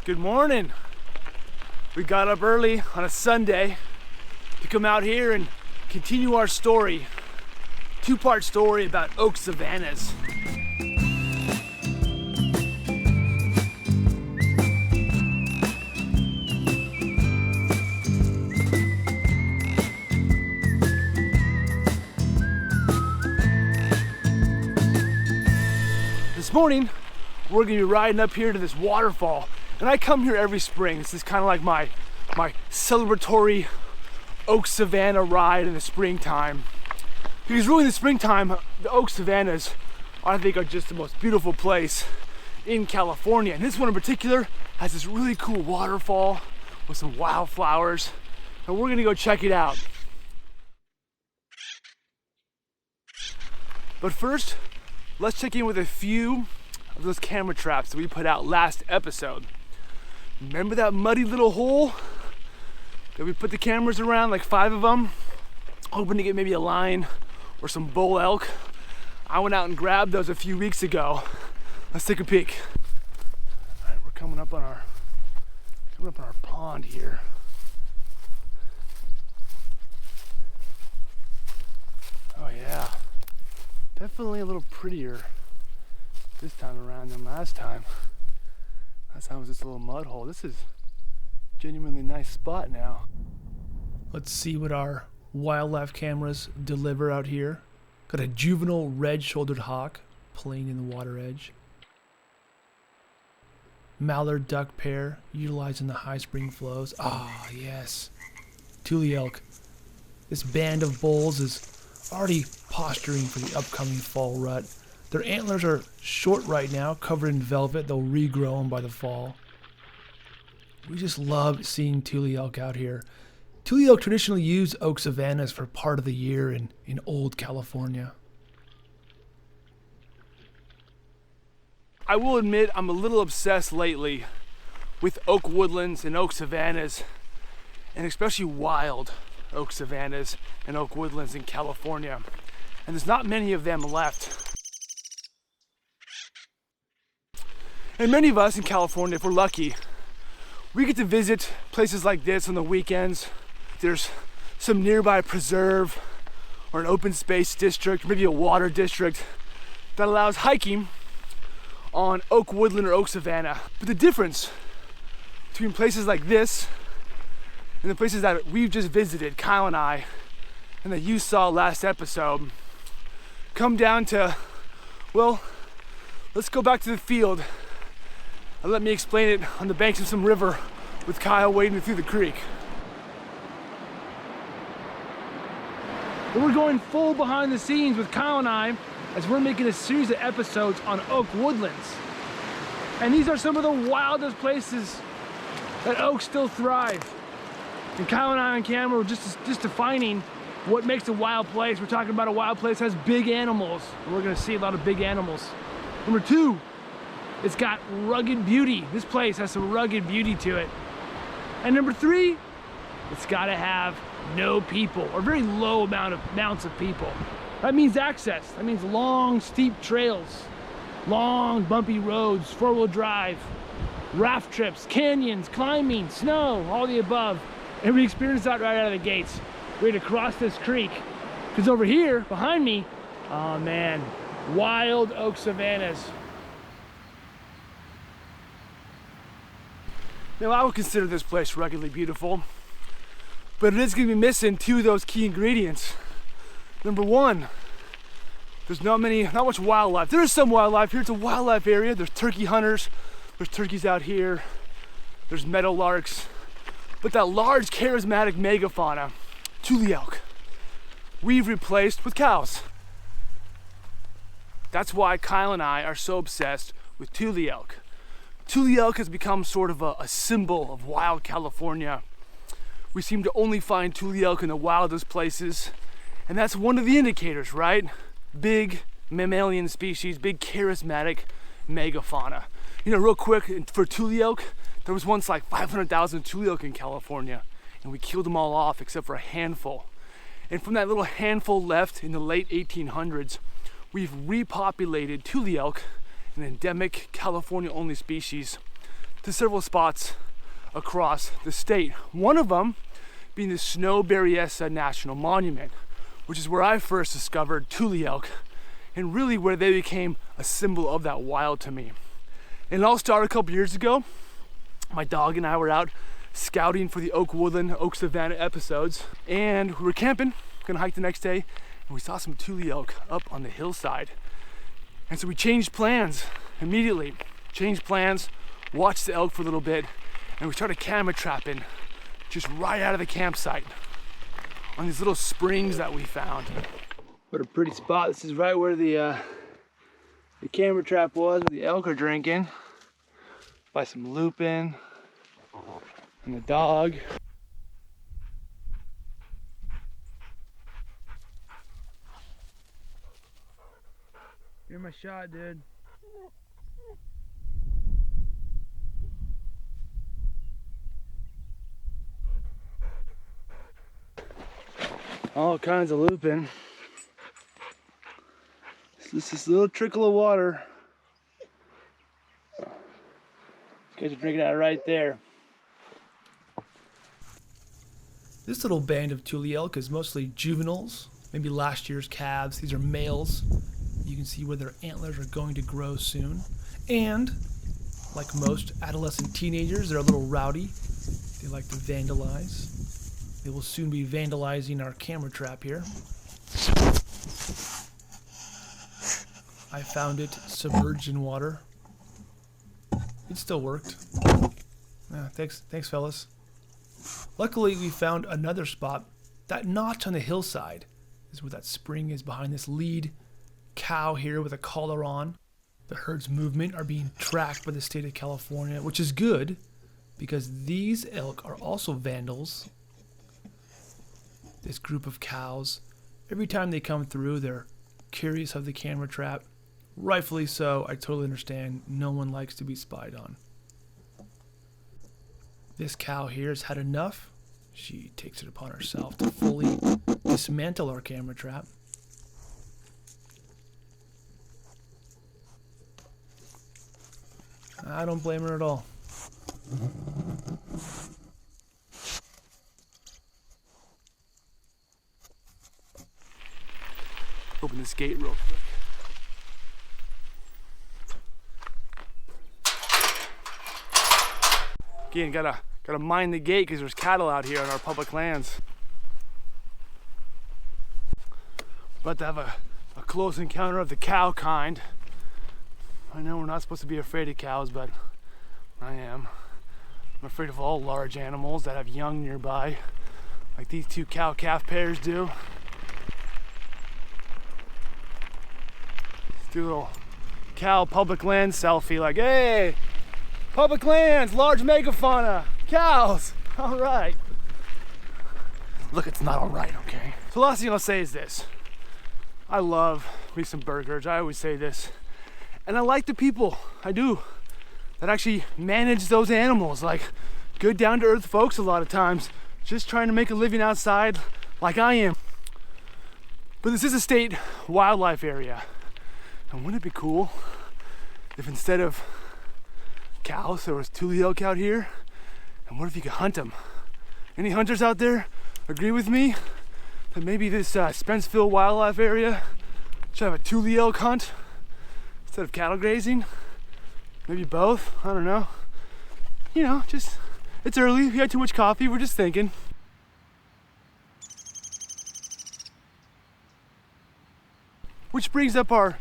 Good morning. We got up early on a Sunday to come out here and continue our story. Two-part story about Oak Savannas. This morning, we're gonna be riding up here to this waterfall. And I come here every spring. This is kind of like my celebratory Oak Savanna ride in the springtime. Because really in the springtime, the Oak Savannas, I think, are just the most beautiful place in California. And this one in particular has this really cool waterfall with some wildflowers. And we're gonna go check it out. But first, let's check in with a few of those camera traps that we put out last episode. Remember that muddy little hole that we put the cameras around, like 5 of them, hoping to get maybe a lion or some bull elk? I went out and grabbed those a few weeks ago. Let's take a peek. All right, we're coming up on our pond here. Oh yeah, definitely a little prettier this time around than last time. Last time was this little mud hole. This is a genuinely nice spot now. Let's see what our wildlife cameras deliver out here. Got a juvenile red-shouldered hawk playing in the water edge. Mallard duck pair utilizing the high spring flows. Ah, yes. Tule Elk. This band of bulls is already posturing for the upcoming fall rut. Their antlers are short right now, covered in velvet. They'll regrow them by the fall. We just love seeing Tule Elk out here. Tule Elk traditionally use Oak Savannas for part of the year in old California. I will admit I'm a little obsessed lately with oak woodlands and oak savannas, and especially wild oak savannas and oak woodlands in California. And there's not many of them left. And many of us in California, if we're lucky, we get to visit places like this on the weekends. There's some nearby preserve or an open space district, maybe a water district that allows hiking on oak woodland or oak savanna. But the difference between places like this and the places that we've just visited, Kyle and I, and that you saw last episode, come down to, well, let's go back to the field and let me explain it on the banks of some river with Kyle wading through the creek. But we're going full behind the scenes with Kyle and I as we're making a series of episodes on oak woodlands. And these are some of the wildest places that oaks still thrive. And Kyle and I on camera were just defining what makes a wild place. We're talking about a wild place that has big animals, and we're gonna see a lot of big animals. Number 2, it's got rugged beauty. This place has some rugged beauty to it. And number 3, it's gotta have no people, or very low amounts of people. That means access. That means long, steep trails, long, bumpy roads, 4-wheel drive, raft trips, canyons, climbing, snow, all the above. And we experienced that right out of the gates. We had to cross this creek, because over here, behind me, oh man, wild oak savannas. Now, I would consider this place ruggedly beautiful, but it is going to be missing 2 of those key ingredients. Number 1, there's not much wildlife. There is some wildlife here. It's a wildlife area. There's turkey hunters. There's turkeys out here. There's meadowlarks. But that large, charismatic megafauna, Tule Elk, we've replaced with cows. That's why Kyle and I are so obsessed with Tule Elk. Tule Elk has become sort of a symbol of wild California. We seem to only find Tule Elk in the wildest places, and that's one of the indicators, right? Big mammalian species, big charismatic megafauna. You know, real quick, for Tule Elk, there was once like 500,000 Tule Elk in California, and we killed them all off except for a handful. And from that little handful left in the late 1800s, we've repopulated Tule Elk, an endemic California-only species, to several spots across the state. One of them being the Snow Berryessa National Monument, which is where I first discovered Tule Elk and really where they became a symbol of that wild to me. And it all started a couple years ago. My dog and I were out scouting for the Oak Woodland, Oak Savanna episodes, and we were camping, gonna hike the next day, and we saw some Tule Elk up on the hillside. And so we changed plans immediately. Changed plans, watched the elk for a little bit, and we started camera trapping just right out of the campsite on these little springs that we found. What a pretty spot. This is right where the camera trap was, where the elk are drinking. By some lupin and the dog. You're my shot, dude. All kinds of lupin. This is a little trickle of water. You guys are drinking out right there. This little band of Tule elk is mostly juveniles, maybe last year's calves. These are males. You can see where their antlers are going to grow soon. And, like most adolescent teenagers, they're a little rowdy. They like to vandalize. They will soon be vandalizing our camera trap here. I found it submerged in water. It still worked. Thanks fellas. Luckily, we found another spot. That notch on the hillside is where that spring is behind this lead cow here with a collar on. The herd's movement are being tracked by the state of California, which is good because these elk are also vandals. This group of cows, every time they come through, they're curious of the camera trap. Rightfully so. I totally understand. No one likes to be spied on. This cow here has had enough. She takes it upon herself to fully dismantle our camera trap. I don't blame her at all. Open this gate real quick. Again, gotta mind the gate because there's cattle out here on our public lands. About to have a close encounter of the cow kind. I know we're not supposed to be afraid of cows, but I am. I'm afraid of all large animals that have young nearby, like these two cow-calf pairs do. Let's do a little cow public land selfie, like, hey, public lands, large megafauna, cows, all right. Look, it's not all right, okay? So last thing I'll say is this. I love me some burgers, I always say this. And I like the people, I do, that actually manage those animals, like good down to earth folks a lot of times, just trying to make a living outside like I am. But this is a state wildlife area. And wouldn't it be cool if instead of cows, there was Tule elk out here? And what if you could hunt them? Any hunters out there agree with me that maybe this Spencerville wildlife area should have a Tule elk hunt instead of cattle grazing? Maybe both, I don't know. You know, just, it's early, we had too much coffee, we're just thinking. Which brings up our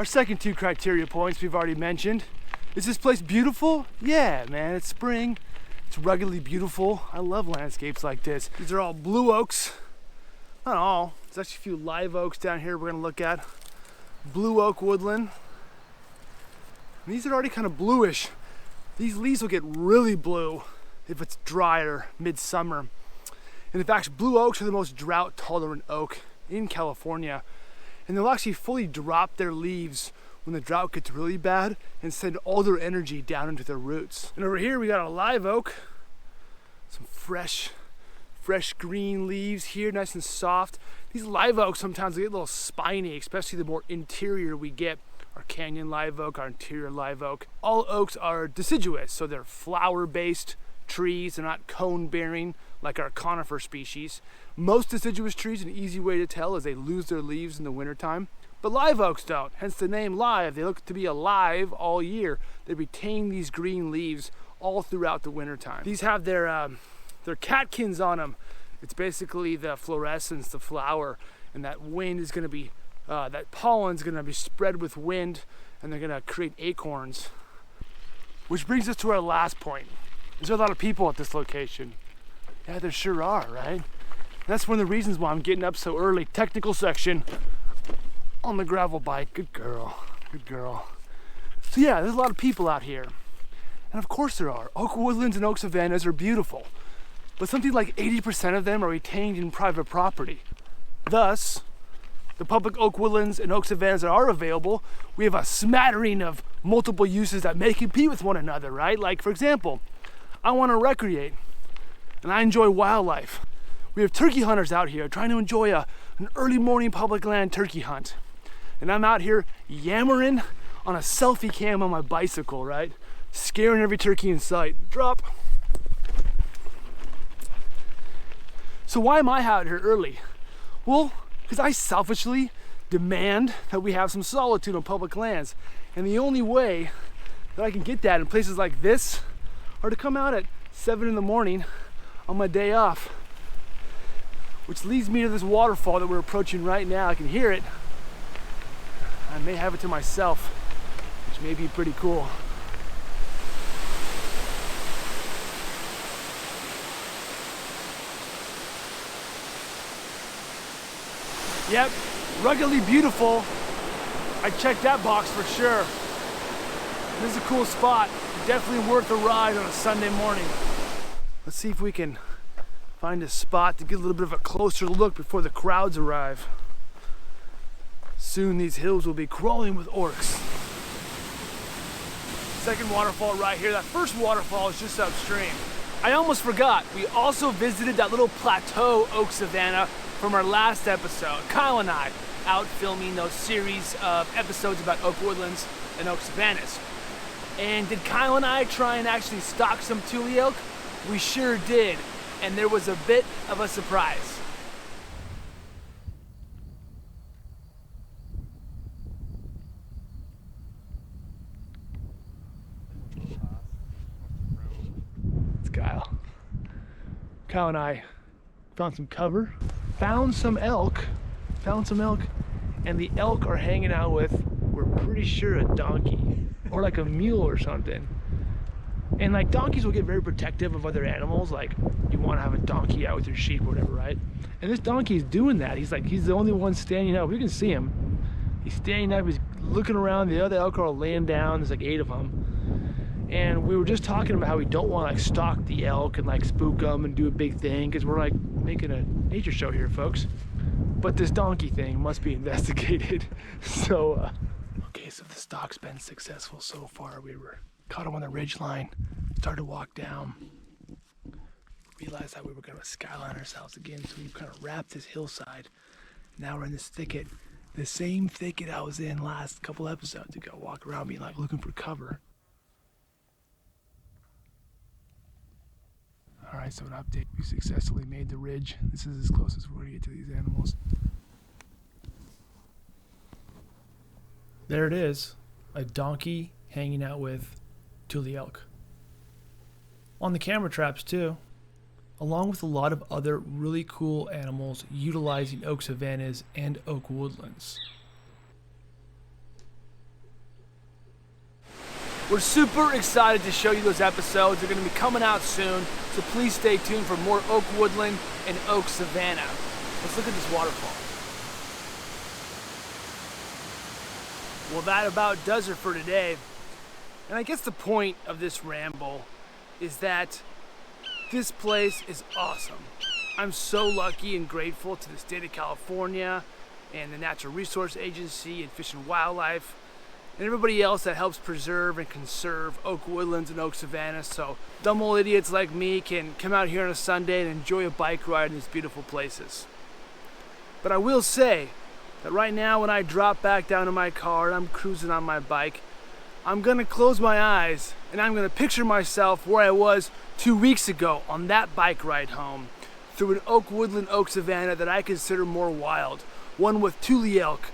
second two criteria points we've already mentioned. Is this place beautiful? Yeah, man, it's spring. It's ruggedly beautiful. I love landscapes like this. These are all blue oaks. Not all. There's actually a few live oaks down here we're gonna look at. Blue oak woodland. And these are already kind of bluish. These leaves will get really blue if it's drier mid-summer. And in fact, blue oaks are the most drought-tolerant oak in California. And they'll actually fully drop their leaves when the drought gets really bad and send all their energy down into their roots. And over here we got a live oak. Some fresh green leaves here, nice and soft. These live oaks sometimes they get a little spiny, especially the more interior we get our canyon live oak, our interior live oak. All oaks are deciduous, so they're flower-based trees. They're not cone-bearing like our conifer species. Most deciduous trees, an easy way to tell is they lose their leaves in the wintertime. But live oaks don't, hence the name live. They look to be alive all year. They retain these green leaves all throughout the wintertime. These have their catkins on them. It's basically the fluorescence, the flower, and that wind is gonna be, that pollen's gonna be spread with wind, and they're gonna create acorns. Which brings us to our last point. There's a lot of people at this location. Yeah, there sure are, right? That's one of the reasons why I'm getting up so early. Technical section on the gravel bike. Good girl, good girl. So yeah, there's a lot of people out here. And of course there are. Oak woodlands and oak savannas are beautiful, but something like 80% of them are retained in private property. Thus, the public oak woodlands and oak savannas that are available, we have a smattering of multiple uses that may compete with one another, right? Like, for example, I want to recreate and I enjoy wildlife. We have turkey hunters out here trying to enjoy an early morning public land turkey hunt. And I'm out here yammering on a selfie cam on my bicycle, right? Scaring every turkey in sight. Drop. So why am I out here early? Well, because I selfishly demand that we have some solitude on public lands. And the only way that I can get that in places like this are to come out at 7 in the morning on my day off. Which leads me to this waterfall that we're approaching right now. I can hear it. I may have it to myself, which may be pretty cool. Yep, ruggedly beautiful. I checked that box for sure. This is a cool spot. Definitely worth a ride on a Sunday morning. Let's see if we can find a spot to get a little bit of a closer look before the crowds arrive. Soon these hills will be crawling with orcs. Second waterfall right here. That first waterfall is just upstream. I almost forgot, we also visited that little plateau Oak Savanna from our last episode. Kyle and I out filming those series of episodes about oak woodlands and oak savannas. And did Kyle and I try and actually stalk some Tule elk? We sure did. And there was a bit of a surprise. It's Kyle. Kyle and I found some cover, found some elk, and the elk are hanging out with, we're pretty sure, a donkey or like a mule or something. And like donkeys will get very protective of other animals. Like you want to have a donkey out with your sheep or whatever, right? And this donkey is doing that. He's the only one standing up. We can see him. He's standing up, he's looking around. The other elk are all laying down. There's like 8 of them. And we were just talking about how we don't want to like stalk the elk and like spook them and do a big thing, because we're like making a nature show here, folks. But this donkey thing must be investigated. So, okay, so the stalk's been successful so far. We caught him on the ridge line, started to walk down, realized that we were going to skyline ourselves again, so we kind of wrapped this hillside. Now we're in this thicket, the same thicket I was in last couple episodes ago, walk around me like looking for cover. All right, so an update, we successfully made the ridge. This is as close as we're going to get to these animals. There it is, a donkey hanging out with Tule elk. On the camera traps too, along with a lot of other really cool animals utilizing oak savannas and oak woodlands. We're super excited to show you those episodes. They're going to be coming out soon, so please stay tuned for more oak woodland and oak savanna. Let's look at this waterfall. Well, that about does it for today. And I guess the point of this ramble is that this place is awesome. I'm so lucky and grateful to the state of California and the Natural Resource Agency and Fish and Wildlife and everybody else that helps preserve and conserve oak woodlands and oak savannas, so dumb old idiots like me can come out here on a Sunday and enjoy a bike ride in these beautiful places. But I will say that right now when I drop back down to my car and I'm cruising on my bike, I'm gonna close my eyes and I'm gonna picture myself where I was 2 weeks ago on that bike ride home through an oak woodland, oak savanna that I consider more wild. One with Tule Elk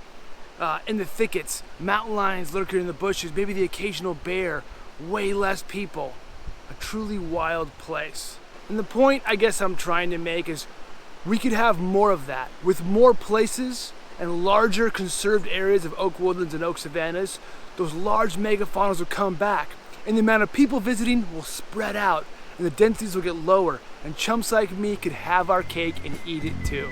in the thickets, mountain lions lurking in the bushes, maybe the occasional bear, way less people. A truly wild place. And the point I guess I'm trying to make is we could have more of that. With more places and larger conserved areas of oak woodlands and oak savannas, those large megafaunas will come back and the amount of people visiting will spread out and the densities will get lower and chumps like me could have our cake and eat it too.